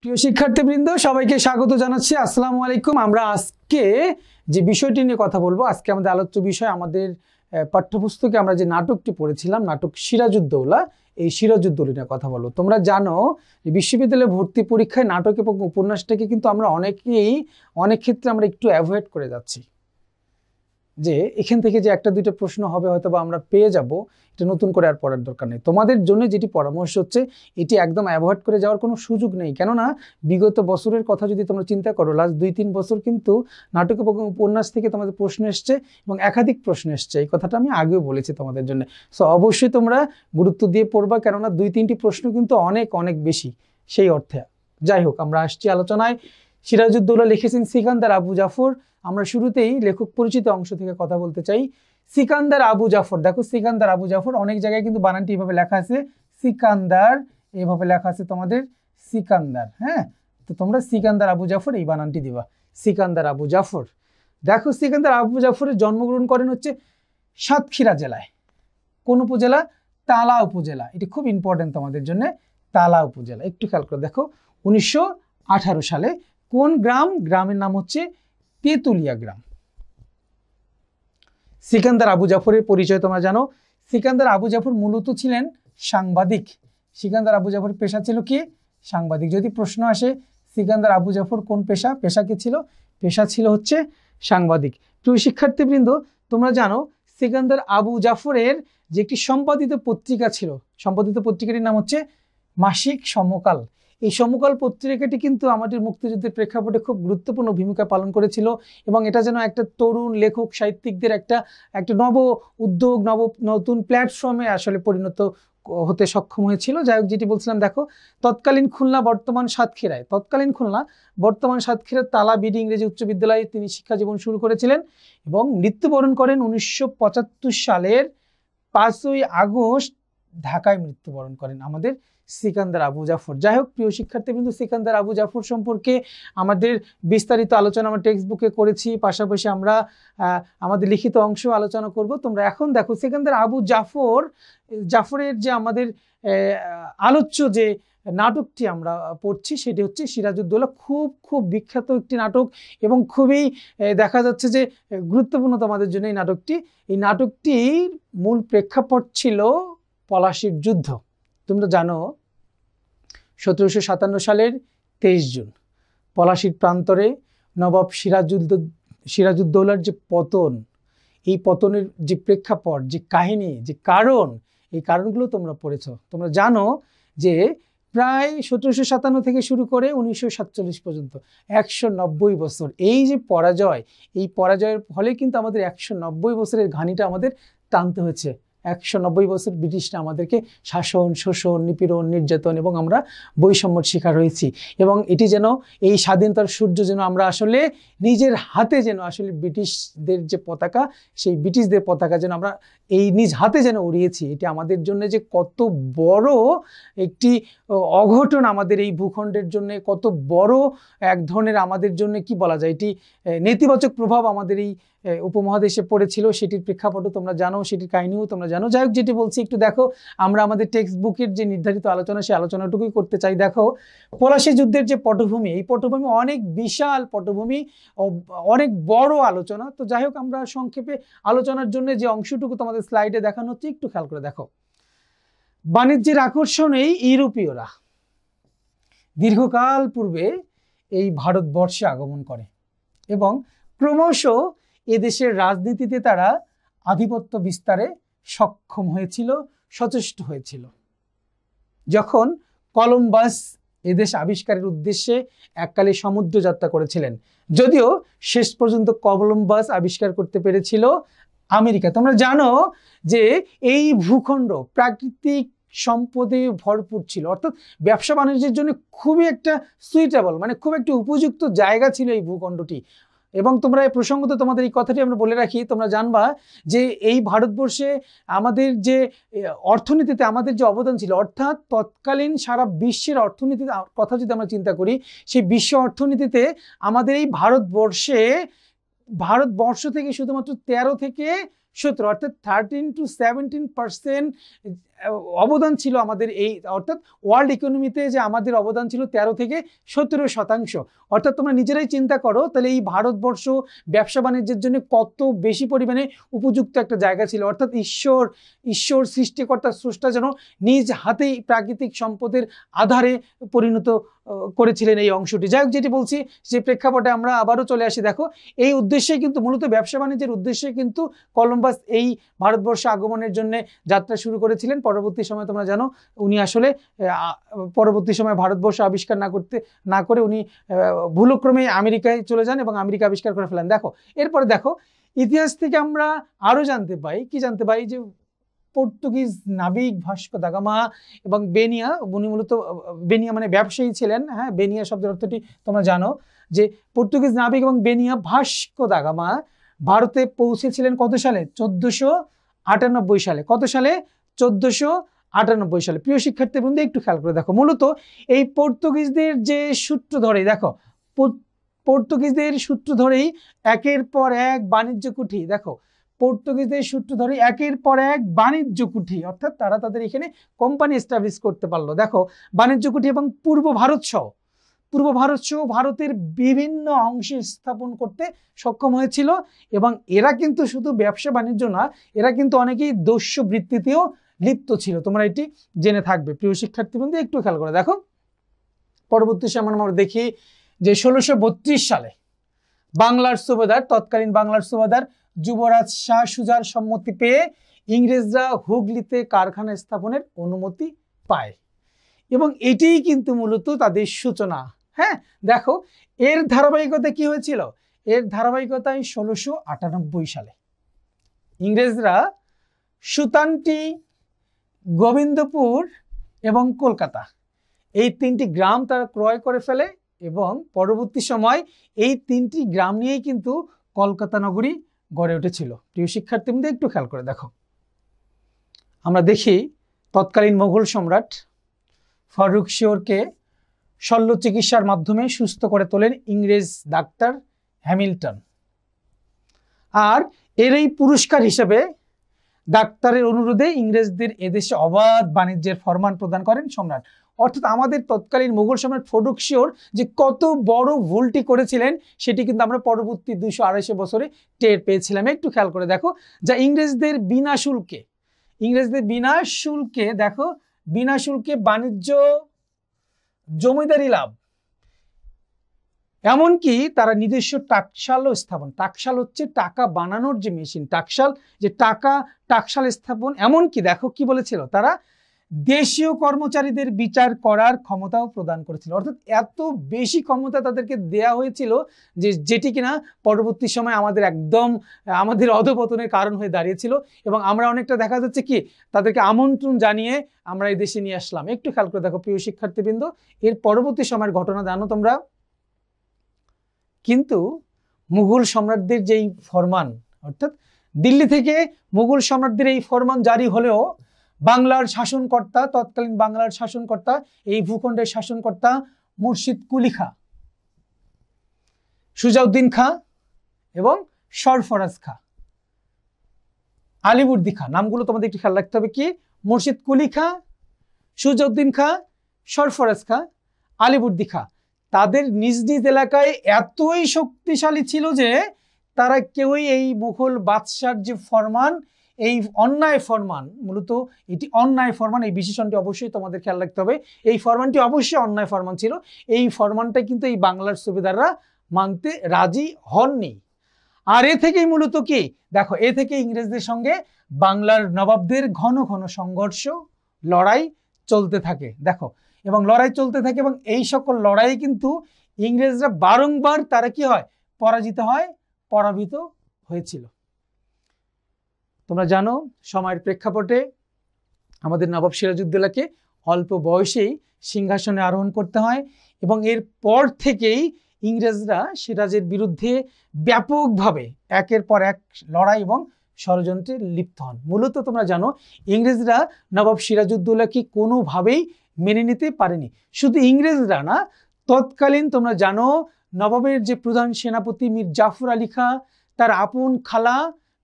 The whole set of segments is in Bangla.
প্রিয় শিক্ষার্থীবৃন্দ সবাইকে স্বাগত জানাচ্ছি। আসসালামু আলাইকুম। আমরা আজকে যে বিষয়টি নিয়ে কথা বলবো, আজকে আমাদের আলোচ্য বিষয় আমাদের পাঠ্যপুস্তকে আমরা যে নাটকটি পড়েছিলাম, নাটক সিরাজউদ্দৌলা, এই সিরাজউদ্দৌলা নিয়ে কথা বলবো। তোমরা জানো বিশ্ববিদ্যালয়ে ভর্তি পরীক্ষায় নাটক এবং উপন্যাসটাকে কিন্তু আমরা অনেক ক্ষেত্রে আমরা একটু অ্যাভয়েড করে যাচ্ছি, যে এখান থেকে যে একটা দুইটা প্রশ্ন হবে হয়তো বা আমরা পেয়ে যাব, এটা নতুন করে আর পড়ার দরকার নেই। তোমাদের জন্য যেটি পরামর্শ হচ্ছে, এটি একদম অ্যাভয়েড করে যাওয়ার কোনো সুযোগ নেই। কেননা বিগত বছরের কথা যদি তোমরা চিন্তা করো, লাস্ট 2-3 বছর কিন্তু নাটক এবং উপন্যাস থেকে তোমাদের প্রশ্ন এসছে এবং একাধিক প্রশ্ন এসছে। এই কথাটা আমি আগেও বলেছি তোমাদের জন্য। সো অবশ্যই তোমরা গুরুত্ব দিয়ে পড়বা, কেননা 2-3টি প্রশ্ন কিন্তু অনেক বেশি সেই অর্থে। যাই হোক, আমরা আসছি আলোচনায়। সিরাজউদ্দৌলা লিখেছেন সিকান্দার আবু জাফর। আমরা শুরুতেই লেখক পরিচিত অংশ থেকে কথা বলতে চাই। সিকান্দার আবু জাফর, দেখো সিকান্দার আবু জাফর, অনেক জায়গায় কিন্তু বানানটি এভাবে লেখা আছে সিকান্দার, এভাবে লেখা আছে তোমাদের সিকান্দার। হ্যাঁ, তো তোমরা সিকান্দার আবু জাফর এই বানানটি দিবা, সিকান্দার আবু জাফর। দেখো সিকান্দার আবু জাফরের জন্মগ্রহণ করেন হচ্ছে সাতক্ষীরা জেলায়। কোন উপজেলা? তালা উপজেলা। এটি খুব ইম্পর্টেন্ট তোমাদের জন্য, তালা উপজেলা। একটু খেয়াল করে দেখো, 1918 সালে। কোন গ্রাম? গ্রামের নাম হচ্ছে তেতুলিয়া গ্রাম। সিকান্দার আবু জাফরের পরিচয় তোমরা জানো। সিকান্দার আবু জাফর মূলত ছিলেন সাংবাদিক। সিকান্দার আবু জাফরের পেশা ছিল কি? সাংবাদিক। যদি প্রশ্ন আসে সিকান্দার আবু জাফর কোন পেশা কি ছিল? পেশা ছিল হচ্ছে সাংবাদিক। প্রিয় শিক্ষার্থীবৃন্দ, তোমরা জানো সিকান্দার আবু জাফরের যে একটি সম্পাদিত পত্রিকা ছিল, সম্পাদিত পত্রিকাটির নাম হচ্ছে মাসিক সমকাল। এই সমকাল পত্রিকাটি কিন্তু আমাদের মুক্তিযুদ্ধের প্রেক্ষাপটে খুব গুরুত্বপূর্ণ ভূমিকা পালন করেছিল এবং এটা যেন একটা তরুণ লেখক সাহিত্যিকদের একটা নব উদ্যোগ, নতুন প্ল্যাটফর্মে আসলে পরিণত হতে সক্ষম হয়েছিল। যাই হোক, যেটি বলছিলাম, দেখো তৎকালীন খুলনা বর্তমান সাতক্ষীরায়, বর্তমান সাতক্ষীরার তালা বিডি ইংরেজি উচ্চ বিদ্যালয়ে তিনি শিক্ষা জীবন শুরু করেছিলেন এবং মৃত্যুবরণ করেন 1975 সালের 5ই আগস্ট ঢাকায় মৃত্যুবরণ করেন আমাদের সিকান্দার আবু জাফর। যাই হোক প্রিয় শিক্ষার্থীবৃন্দ, সিকান্দার আবু জাফর সম্পর্কে আমাদের বিস্তারিত আলোচনা আমরা টেক্সট বুকে করেছি, পাশাপাশি আমরা আমাদের লিখিত অংশ আলোচনা করব। তোমরা এখন দেখো সিকান্দার আবু জাফরের যে আমাদের আলোচ্য যে নাটকটি আমরা পড়ছি, সেটি হচ্ছে সিরাজউদ্দৌলা। খুব বিখ্যাত একটি নাটক এবং খুবই দেখা যাচ্ছে যে গুরুত্বপূর্ণ তোমাদের জন্য এই নাটকটি। এই নাটকটির মূল প্রেক্ষাপট ছিল পলাশীর যুদ্ধ। তোমরা জানো 1757 সালের 23 জুন পলাশীর প্রান্তরে নবাব সিরাজউদ্দৌলার যে পতন, এই পতনের যে প্রেক্ষাপট, যে কাহিনী, যে কারণ, এই কারণগুলো তোমরা পড়েছো। তোমরা জানো যে প্রায় 1757 থেকে শুরু করে 1947 পর্যন্ত 190 বছর এই যে পরাজয়, এই পরাজয়ের ফলে কিন্তু আমাদের 190 বছরের ঘানিটা আমাদের টানতে হয়েছে। 190 বছর ব্রিটিশরা আমাদেরকে শাসন, শোষণ, নিপীড়ন, নির্যাতন এবং আমরা বৈষম্যর শিকার হয়েছি। এবং এটি যেন এই স্বাধীনতার সূর্য যেন আমরা আসলে নিজের হাতে যেন আসলে ব্রিটিশদের যে পতাকা, সেই ব্রিটিশদের পতাকা যেন আমরা এই নিজ হাতে যেন উড়িয়েছি। এটি আমাদের জন্য যে কত বড় একটি অঘটন, আমাদের এই ভূখণ্ডের জন্য কত বড় এক ধরনের আমাদের জন্য কি বলা যায়, এটি নেতিবাচক প্রভাব আমাদের এই উপমহাদেশে পড়েছিল, সেটির প্রেক্ষাপটও তোমরা জানো, সেটির কাহিনীও তোমরা জানো। যাই হোক, যেটি বলছি একটু দেখো, আমরা আমাদের টেক্সট বুকের যে নির্ধারিত আলোচনা, সেই আলোচনাটুকুই করতে চাই। দেখো পলাশী যুদ্ধের যে পটভূমি, এই পটভূমি অনেক বিশাল পটভূমি, অনেক বড় আলোচনা। তো যাই হোক, আমরা সংক্ষেপে আলোচনার জন্য যে অংশটুকু তোমাদের স্লাইডে দেখানো হচ্ছে, একটু খেয়াল করে দেখো। বাণিজ্যের আকর্ষণেই ইউরোপীয়রা দীর্ঘকাল পূর্বে এই ভারতবর্ষে আগমন করে এবং ক্রমশ এদেশের রাজনীতিতে তারা আধিপত্য বিস্তারে সক্ষম হয়েছিল, সচেষ্ট হয়েছিল। যখন কলম্বাস এদেশ আবিষ্কারের উদ্দেশ্যে এককালে সমুদ্র যাত্রা করেছিলেন, যদিও শেষ পর্যন্ত কলম্বাস আবিষ্কার করতে পেরেছিল আমেরিকা। তোমরা জানো যে এই ভূখণ্ড প্রাকৃতিক সম্পদে ভরপুর ছিল, অর্থাৎ ব্যবসা বাণিজ্যের জন্য খুবই একটা সুইটেবল, মানে খুব একটা উপযুক্ত জায়গা ছিল এই ভূখণ্ডটি। এবং তোমরা এই প্রসঙ্গত তোমাদের এই কথাটি আমরা বলে রাখি, তোমরা জানবা যে এই ভারতবর্ষে আমাদের যে অর্থনীতিতে আমাদের যে অবদান ছিল, অর্থাৎ তৎকালীন সারা বিশ্বের অর্থনীতির কথা যদি আমরা চিন্তা করি, সেই বিশ্ব অর্থনীতিতে আমাদের এই ভারতবর্ষ থেকে শুধুমাত্র 13 থেকে 17 অর্থাৎ 13 to 17% অবদান ছিল আমাদের এই, অর্থাৎ ওয়ার্ল্ড ইকোনমিতে যে আমাদের অবদান ছিল 13 থেকে 17%। অর্থাৎ তোমরা নিজেরাই চিন্তা করো তাহলে এই ভারতবর্ষ ব্যবসা বাণিজ্যের জন্য কত বেশি পরিমাণে উপযুক্ত একটা জায়গা ছিল। অর্থাৎ ঈশ্বর সৃষ্টিকর্তা স্রষ্টা যেন নিজ হাতেই প্রাকৃতিক সম্পদের আধারে পরিণত করেছিলেন এই অংশটি। যাই হোক, যেটি বলছি যে প্রেক্ষাপটে আমরা আবারও চলে আসি। দেখো, এই উদ্দেশ্যে কিন্তু মূলত ব্যবসা বাণিজ্যের উদ্দেশ্যে কিন্তু কলম্বাস এই ভারতবর্ষে আগমনের জন্য যাত্রা শুরু করেছিলেন। পরবর্তী সময় তোমরা জানো উনি আসলে পরবর্তী সময় ভারতবর্ষ আবিষ্কার না করে উনি ভুলক্রমে আমেরিকায় চলে যান এবং আমেরিকা আবিষ্কার করে ফেলেন। দেখো, এরপরে দেখো ইতিহাস থেকে আমরা আরো জানতে পাই যে পর্তুগিজ নাবিক ভাস্কো দা গামা এবং বেনিয়া, উনি মূলত বেনিয়া মানে ব্যবসায়ী ছিলেন। হ্যাঁ, বেনিয়া শব্দের অর্থটি তোমরা জানো যে পর্তুগিজ নাবিক এবং বেনিয়া ভাস্কো দা গামা ভারতে পৌঁছেছিলেন কত সালে? 1498 সালে। কত সালে? 1498 সালে। প্রিয় শিক্ষার্থী বন্ধু, একটু খেয়াল করে দেখো, মূলত এই পর্তুগিজদের যে সূত্র ধরে, দেখো পর্তুগিজদের সূত্র ধরেই একের পর এক বাণিজ্য কুঠি, দেখো পর্তুগিজদের সূত্র ধরে একের পর এক বাণিজ্য কুঠি, অর্থাৎ তারা তাদের এখানে কোম্পানি এস্টাবলিশ করতে পারলো। দেখো, বাণিজ্য কুঠি এবং পূর্ব ভারত সহ ভারতের বিভিন্ন অংশে স্থাপন করতে সক্ষম হয়েছিল। এবং এরা কিন্তু শুধু ব্যবসা বাণিজ্য না, এরা কিন্তু অনেকেই দস্যু বৃত্তিতেও লিপ্ত ছিল। তোমরা এটি জেনে থাকবে। প্রিয় শিক্ষার্থী বন্ধু, একটু খেয়াল করে দেখো, পরবর্তী সময় আমরা দেখি যে 1632 সালে তৎকালীন বাংলার সুবেদার যুবরাজ শাহ সুজার সম্মতি পেয়ে ইংরেজরা হুগলিতে কারখানা স্থাপনের অনুমতি পায় এবং এটিই কিন্তু মূলত তাদের সূচনা। হ্যাঁ, দেখো এর ধারাবাহিকতা কি হয়েছিল? এর ধারাবাহিকতায় 1698 সালে ইংরেজরা সুতান্টি, গোবিন্দপুর এবং কলকাতা এই 3টি গ্রাম তারা ক্রয় করে ফেলে এবং পরবর্তী সময় এই 3টি গ্রাম নিয়েই কিন্তু কলকাতা নগরী গড়ে উঠেছিল। প্রিয় শিক্ষার্থীদের একটু খেয়াল করে দেখো, আমরা দেখি তৎকালীন মোগল সম্রাট ফারুক শিওরকে শল্য চিকিৎসার মাধ্যমে সুস্থ করে তোলেন ইংরেজ ডাক্তার হ্যামিল্টন। আর এর এই পুরস্কার হিসেবে ডাক্তারের অনুরোধে ইংরেজদের এদেশে অবাধ বাণিজ্যের ফরমান প্রদান করেন সম্রাট। অর্থাৎ আমাদের তৎকালীন মোগল সম্রাট ফারুক শিওর যে কত বড় ভুলটি করেছিলেন সেটি কিন্তু আমরা পরবর্তী 200-250 বছরে টের পেয়েছিলাম। একটু খেয়াল করে দেখো, যা ইংরেজদের বিনা শুল্কে বাণিজ্য, জমিদারি লাভ, এমনকি তারা নিজস্ব টাকশালও স্থাপন, টাকশাল হচ্ছে টাকা বানানোর যে মেশিন, টাকশাল স্থাপন, এমনকি দেখো কি বলেছিল, তারা দেশীয় কর্মচারীদের বিচার করার ক্ষমতাও প্রদান করেছিল। অর্থাৎ এত বেশি ক্ষমতা তাদেরকে দেয়া হয়েছিল যে যেটি কিনা পরবর্তী সময় আমাদের অধপতনের কারণ হয়ে দাঁড়িয়েছিল এবং আমরা অনেকটা দেখা যাচ্ছে কি তাদেরকে আমন্ত্রণ জানিয়ে আমরা এই দেশে নিয়ে আসলাম। একটু খেয়াল করে দেখো প্রিয় শিক্ষার্থীবৃন্দ, এর পরবর্তী সময়ের ঘটনা জানো তোমরা, কিন্তু মুঘল সম্রাটদের যেই ফরমান, অর্থাৎ দিল্লি থেকে মুঘল সম্রাটদের এই ফরমান জারি হলেও তৎকালীন বাংলার শাসনকর্তা, এই ভূখণ্ডের শাসনকর্তা মুর্শিদ কুলি খাঁ, সুজাউদ্দিন খাঁ এবং সরফরাজ খাঁ, আলিবর্দী খাঁ, নামগুলো তোমাদের একটু খেয়াল রাখতে হবে। কি? মুর্শিদ কুলি খাঁ, সুজাউদ্দিন খাঁ, সরফরাজ খাঁ, আলিবর্দী খাঁ। তাদের নিজ নিজ এলাকায় এতই শক্তিশালী ছিল যে তারা কেউই এই মুঘল বাদশার যে ফরমান, এই অন্যায় ফরমান, মূলত এটি অন্যায় ফরমান, এই বিশেষণটি অবশ্যই তোমাদের খেয়াল রাখতে হবে। এই ফরমানটি অবশ্যই অন্যায় ফরমান ছিল। এই ফরমানটা কিন্তু এই বাংলার সুবেদাররা মানতে রাজি হননি। আর এ থেকেই মূলত কি দেখো, এ থেকে ইংরেজদের সঙ্গে বাংলার নবাবদের ঘন ঘন সংঘর্ষ, লড়াই চলতে থাকে। দেখো, এবং লড়াই চলতে থাকে এবং এই সকল লড়াই কিন্তু ইংরেজরা বারংবার তারা কি হয়, পরাজিত হয়েছিল। তোমরা জানো সময়ের প্রেক্ষাপটে আমাদের নবাব সিরাজউদ্দৌলাকে অল্প বয়সেই সিংহাসনে আরোহণ করতে হয় এবং এর পর থেকেই ইংরেজরা সিরাজের বিরুদ্ধে ব্যাপকভাবে একের পর এক লড়াই এবং ষড়যন্ত্রে লিপ্ত হন। মূলত তোমরা জানো ইংরেজরা নবাব সিরাজউদ্দৌলাকে কোনোভাবেই মেনে নিতে পারেনি। শুধু ইংরেজরা না, তৎকালীন তোমরা জানো নবাবের যে প্রধান সেনাপতি মীর জাফর আলী খাঁ, তার আপন খালা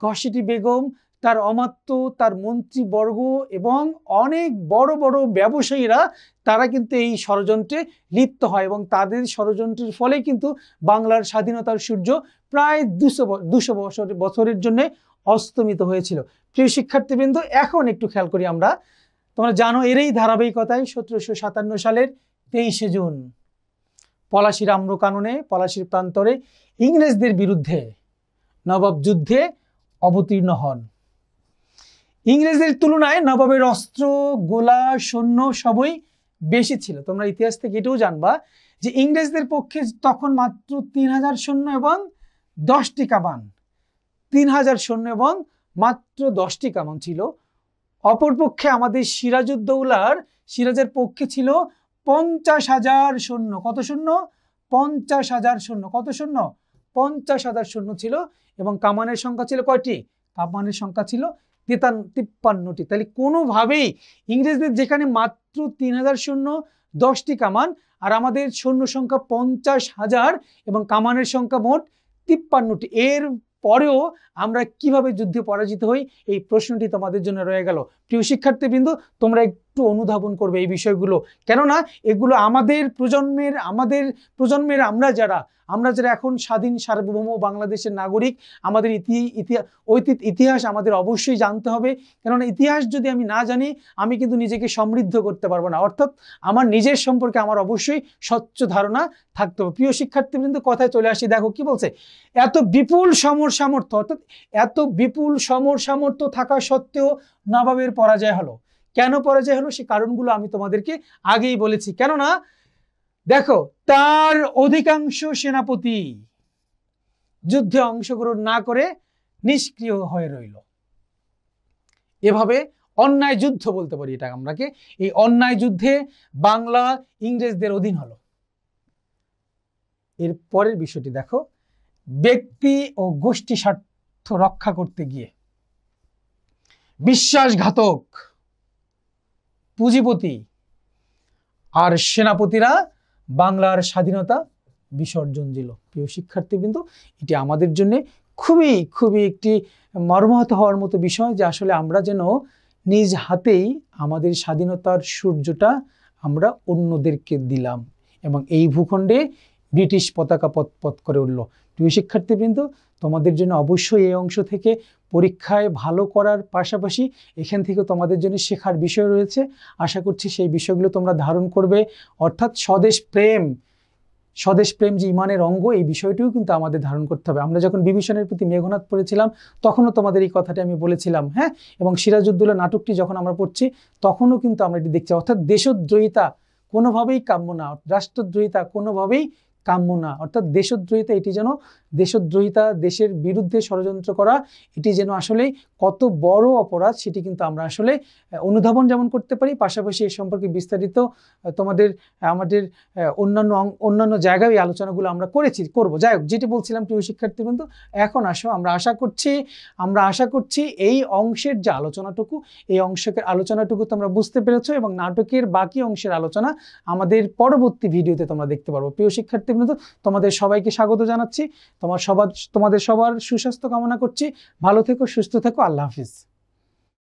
ঘসেটি বেগম, তার অমাত্য, তার মন্ত্রীবর্গ এবং অনেক বড় বড় ব্যবসায়ীরা তারা কিন্তু এই ষড়যন্ত্রে লিপ্ত হয় এবং তাদের ষড়যন্ত্রের ফলে কিন্তু বাংলার স্বাধীনতার সূর্য প্রায় 200 বছরের জন্য অস্তমিত হয়েছিল। প্রিয় শিক্ষার্থীবৃন্দ, এখন একটু খেয়াল করি আমরা। তোমরা জানো এরই ধারাবাহিকতায় 1757 সালের 23শে জুন পলাশীর আম্রকাননে, পলাশীর প্রান্তরে ইংরেজদের বিরুদ্ধে নবাব যুদ্ধে অবতীর্ণ হন। ইংরেজদের তুলনায় নবাবের অস্ত্র, গোলা, সৈন্য সবই বেশি ছিল। তোমরা ইতিহাস থেকে এটাও জানবা যে ইংরেজদের পক্ষে তখন মাত্র 3000 সৈন্য এবং 10টি কামান, 3000 সৈন্য এবং মাত্র 10টি কামান ছিল। অপরপক্ষে আমাদের সিরাজউদ্দৌলার, সিরাজের পক্ষে ছিল 50,000 সৈন্য। কত সৈন্য? 50,000 সৈন্য। কত সৈন্য? 50,000 সৈন্য ছিল। এবং কামানের সংখ্যা ছিল কয়টি? কামানের সংখ্যা ছিল 53টি। তাহলে কোনোভাবেই ইংরেজদের যেখানে মাত্র 3000 সৈন্য, 10টি কামান, আর আমাদের সৈন্য সংখ্যা 50,000 এবং কামানের সংখ্যা মোট 53টি, এর পরেও আমরা কিভাবে যুদ্ধে পরাজিত হই, এই প্রশ্নটি তোমাদের জন্য রয়ে গেল। প্রিয় শিক্ষার্থীবৃন্দ, তোমরা একটু অনুধাবন করবে এই বিষয়গুলো, কেননা এগুলো আমাদের প্রজন্মের আমরা যারা এখন স্বাধীন সার্বভৌম বাংলাদেশের নাগরিক, আমাদের ইতিহাস আমাদের অবশ্যই জানতে হবে। কেননা ইতিহাস যদি আমি না জানি, আমি কিন্তু নিজেকে সমৃদ্ধ করতে পারবো না। অর্থাৎ আমার নিজের সম্পর্কে আমার অবশ্যই স্বচ্ছ ধারণা থাকতে হবে। প্রিয় শিক্ষার্থীবৃন্দ, কথায় চলে আসি। দেখো কি বলছে, এত বিপুল সামর্থ্য, অর্থাৎ এত বিপুল সামর্থ্য থাকা সত্ত্বেও নবাবের পরাজয় হলো। কেন পরাজয় হলো সে কারণগুলো আমি তোমাদেরকে আগেই বলেছি। কেননা দেখো, তার অধিকাংশ সেনাপতি যুদ্ধে অংশগ্রহণ না করে নিষ্ক্রিয় হয়ে রইল। এভাবে অন্যায় যুদ্ধ বলতে পারি এটা আমরাকে। এই অন্যায় যুদ্ধে বাংলা ইংরেজদের অধীন হলো। এর পরের বিষয়টি দেখো, ব্যক্তি ও গোষ্ঠী স্বার্থ রক্ষা করতে গিয়ে বিশ্বাসঘাতক পুঁজিপতি আর সেনাপতিরা বাংলার স্বাধীনতা বিসর্জন দিল। প্রিয় শিক্ষার্থীবৃন্দ, এটি আমাদের জন্য খুবই একটি মর্মাহত হওয়ার মতো বিষয় যে আসলে আমরা যেন নিজ হাতেই আমাদের স্বাধীনতার সূর্যটা আমরা অন্যদেরকে দিলাম এবং এই ভূখণ্ডে ব্রিটিশ পতাকা পথ করে উঠল। প্রিয় শিক্ষার্থীবৃন্দ, তোমাদের জন্য অবশ্যই এই অংশ থেকে পরীক্ষায় ভালো করার পাশাপাশি এখান থেকে তোমাদের জন্য শেখার বিষয় রয়েছে। আশা করছি সেই বিষয়গুলো তোমরা ধারণ করবে। অর্থাৎ স্বদেশ প্রেম যে ইমানের অঙ্গ, এই বিষয়টিও কিন্তু আমাদের ধারণ করতে হবে। আমরা যখন বিভীষণের প্রতি মেঘনাদ পড়েছিলাম তখনও তোমাদের এই কথাটি আমি বলেছিলাম, হ্যাঁ। এবং সিরাজউদ্দৌলা নাটকটি যখন আমরা পড়ছি তখনও কিন্তু আমরা এটি দেখছি। অর্থাৎ দেশদ্রোহিতা কোনোভাবেই কাম্য না, রাষ্ট্রদ্রোহিতা কোনোভাবেই কাম্য না। অর্থাৎ দেশদ্রোহিতা, এটি যেন দেশদ্রোহিতা, দেশের বিরুদ্ধে ষড়যন্ত্র করা, এটি যেন আসলে কত বড় অপরাধ সেটি কিন্তু আমরা আসলে অনুধাবন যেমন করতে পারি, পাশাপাশি এ সম্পর্কে বিস্তারিত আমাদের অন্যান্য জায়গায় এই আলোচনাগুলো আমরা করব। যাই হোক, যেটি বলছিলাম প্রিয় শিক্ষার্থীবৃন্দ, এখন আসো আমরা আশা করছি এই অংশের যে আলোচনাটুকু, এই আলোচনাটুকু তোমরা বুঝতে পেরেছো এবং নাটকের বাকি অংশের আলোচনা আমাদের পরবর্তী ভিডিওতে তোমরা দেখতে পারবো। প্রিয় শিক্ষার্থীবৃন্দ, তোমাদের সবাইকে স্বাগত জানাচ্ছি। তোমাদের সবার সুস্বাস্থ্য কামনা করছি। ভালো থেকো, সুস্থ থেকো। আল্লাহ হাফিজ।